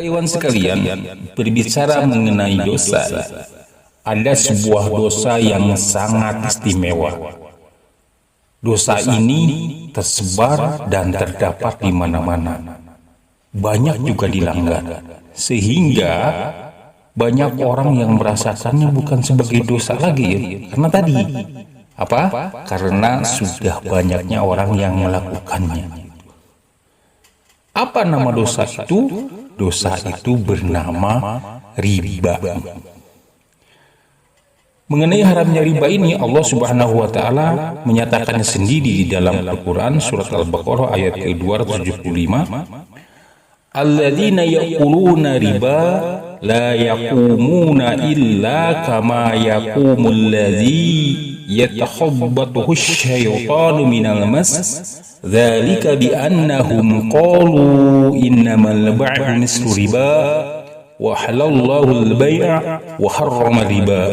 ikhwan sekalian, berbicara mengenai dosa, ada sebuah dosa yang sangat istimewa. Dosa ini tersebar dan terdapat di mana-mana. Banyak juga dilanggar, sehingga banyak orang yang merasakannya bukan sebagai dosa lagi, karena tadi apa? Karena sudah banyaknya orang yang melakukannya. Apa nama dosa itu? Dosa itu bernama riba. Mengenai haramnya riba ini, Allah Subhanahu wa taala menyatakannya sendiri di dalam Al-Qur'an surat Al-Baqarah ayat ke-275. Alladzina yaquluna riba la yaqumuna illa kama yaqumul ladzi yatakhabbathu asy-syaitanu minal mas. Dzalika bi annahum qalu innamal bai'u mislu riba wa halallahu al-bai'a wa harrama riba.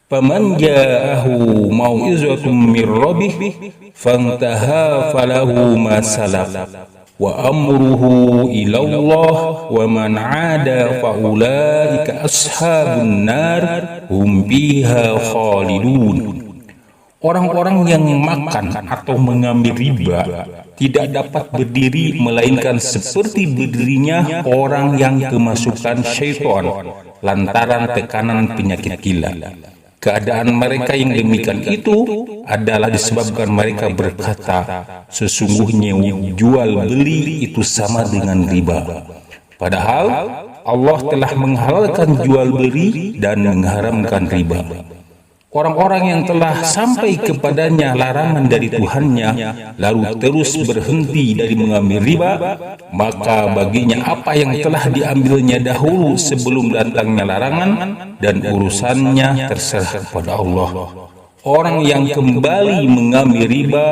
Faman ja'ahu mau'izatun mir rabbih fantaha falahu ma salaf wa amruhu ilallah wa man 'ada fa ulaika ashabun nar hum fiha khalidun. Orang-orang yang makan atau mengambil riba tidak dapat berdiri melainkan seperti berdirinya orang yang kemasukan syaitan lantaran tekanan penyakit gila. Keadaan mereka yang demikian itu adalah disebabkan mereka berkata, sesungguhnya jual beli itu sama dengan riba. Padahal Allah telah menghalalkan jual beli dan mengharamkan riba. Orang-orang yang telah sampai kepadanya larangan dari Tuhannya, lalu terus berhenti dari mengambil riba, maka baginya apa yang telah diambilnya dahulu sebelum datangnya larangan, dan urusannya terserah kepada Allah. Orang yang kembali mengambil riba,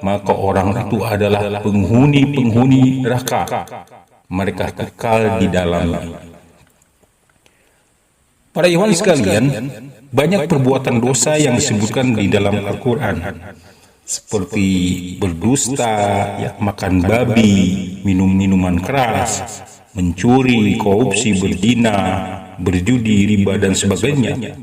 maka orang itu adalah penghuni-penghuni neraka. Mereka kekal di dalamnya. Para ikhwan sekalian, banyak perbuatan dosa yang disebutkan di dalam Al-Quran, seperti berdusta, makan babi, minum minuman keras, mencuri, korupsi, berzina, berjudi, riba, dan sebagainya.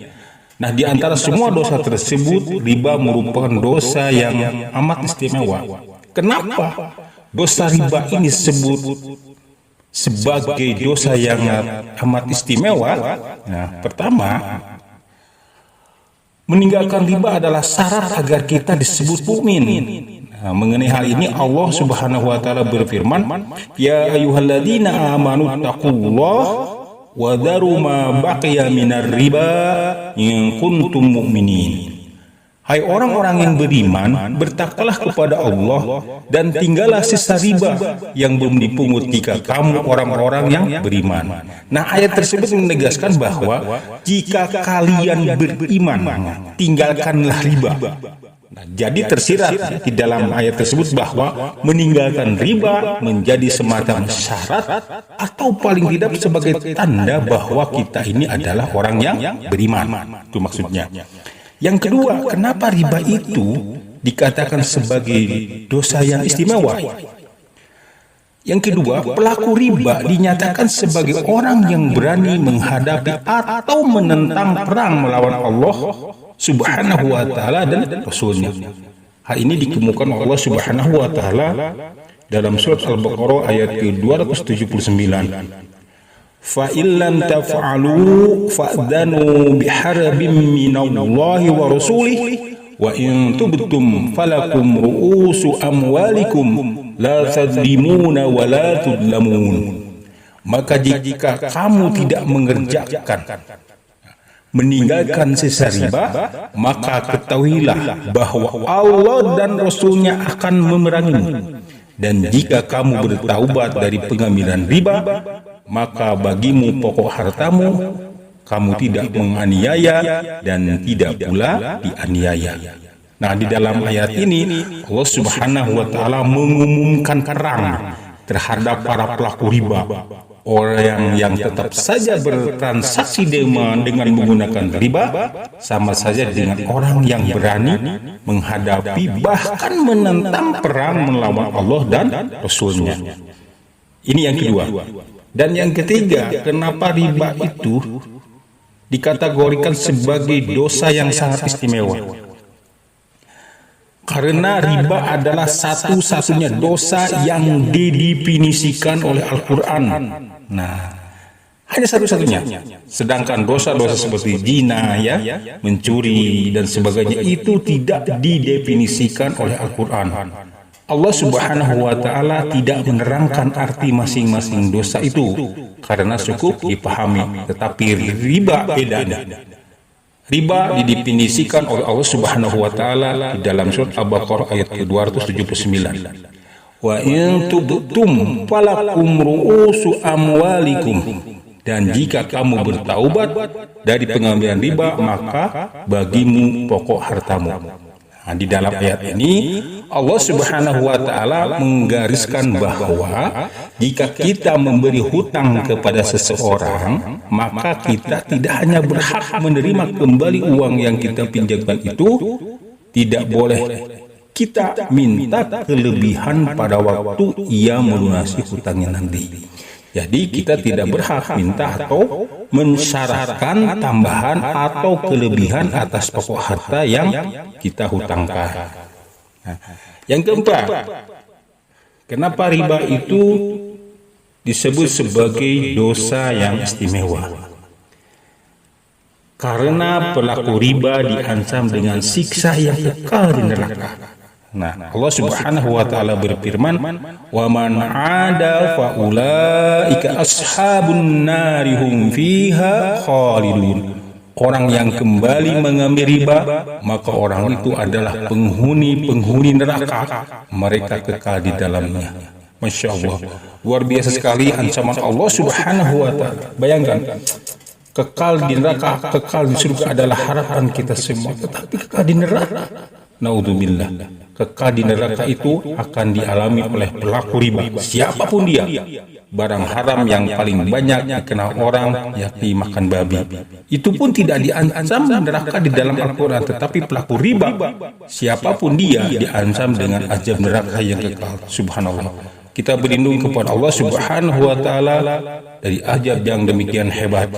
Nah, di antara semua dosa tersebut, riba merupakan dosa yang amat istimewa. Kenapa dosa riba ini disebut sebagai dosa yang amat istimewa? Nah, pertama, meninggalkan riba adalah syarat agar kita disebut mukmin. Nah, mengenai hal ini Allah Subhanahu wa taala berfirman, "Ya ayyuhalladzina amanu taqullaha wa dharu ma baqiya minar riba in kuntum mu'minin." Hai orang-orang yang beriman, bertakwalah kepada Allah dan tinggallah sisa riba yang belum dipungut jika kamu orang-orang yang beriman. Nah, ayat tersebut menegaskan bahwa jika kalian beriman, tinggalkanlah riba. Nah, jadi tersirat di dalam ayat tersebut bahwa meninggalkan riba menjadi semacam syarat atau paling tidak sebagai tanda bahwa kita ini adalah orang yang beriman. Itu maksudnya. Yang kedua, kenapa riba itu dikatakan sebagai dosa yang istimewa? Yang kedua, pelaku riba dinyatakan sebagai orang yang berani menghadapi atau menentang perang melawan Allah Subhanahu wa taala dan Rasulnya. Hal ini dikemukakan Allah Subhanahu wa taala dalam surat Al-Baqarah ayat ke-279. Fa illam taf'alu fa'dhanu biharbin minallahi wa rasulihi wa in tubtum falakum ru'usu amwalikum la tadlimuna wa la tudlamun. Maka jika kamu tidak meninggalkan sisa riba, maka ketahuilah bahwa Allah dan Rasulnya akan memerangimu. Dan jika kamu bertaubat dari pengambilan riba, maka bagimu pokok hartamu, kamu tidak menganiaya dan tidak pula dianiaya. Nah, di dalam ayat ini Allah Subhanahu wa taala mengumumkan perang terhadap para pelaku riba. Orang yang tetap saja bertransaksi dengan menggunakan riba sama saja dengan orang yang berani menghadapi bahkan menentang perang melawan Allah dan Rasulnya. Ini yang kedua. Dan yang ketiga, kenapa riba itu dikategorikan sebagai dosa yang sangat istimewa? Karena riba adalah satu-satunya dosa yang didefinisikan oleh Al-Quran. Nah, hanya satu-satunya. Sedangkan dosa-dosa seperti zina, ya, mencuri dan sebagainya itu tidak didefinisikan oleh Al-Quran. Allah Subhanahu wa Ta'ala tidak menerangkan arti masing-masing dosa itu karena cukup dipahami. Tetapi riba bedanya. Riba didefinisikan oleh Allah Subhanahu wa Ta'ala di dalam surat Al-Baqarah ayat ke-279. Wa in tubtum falakum ru'usu amwalikum. Dan jika kamu bertaubat dari pengambilan riba, maka bagimu pokok hartamu. Nah, di dalam ayat ini Allah Subhanahu wa Ta'ala menggariskan bahwa jika kita memberi hutang kepada seseorang, maka kita tidak hanya berhak menerima kembali uang yang kita pinjamkan itu, tidak boleh kita minta kelebihan pada waktu ia melunasi hutangnya nanti. Jadi kita tidak berhak minta atau mensyaratkan tambahan atau kelebihan atas pokok harta yang kita hutangkan. Nah, yang keempat, kenapa riba itu disebut sebagai dosa yang istimewa? Karena pelaku riba diancam dengan siksa yang kekal di neraka. Nah, Allah Subhanahu wa Ta'ala berfirman, "Wa man 'ada fa ulaika ashabun nari hum fiha khalidun." Orang yang kembali mengambil riba, maka orang itu adalah penghuni neraka. Mereka kekal di dalamnya. Masya Allah, luar biasa sekali ancaman Allah Subhanahu wa Ta'ala. Bayangkan, kekal di neraka, kekal di surga adalah harapan kita semua, tetapi kekal di neraka, naudzubillah. Kekal di neraka itu akan dialami oleh pelaku riba, siapapun dia. Barang haram yang paling banyak dikenal orang yakni makan babi. Itu pun tidak diancam neraka di dalam Al-Quran, tetapi pelaku riba, siapapun dia, diancam dengan azab neraka yang kekal. Subhanallah. Kita berlindung kepada Allah Subhanahu wa Ta'ala dari azab yang demikian hebat.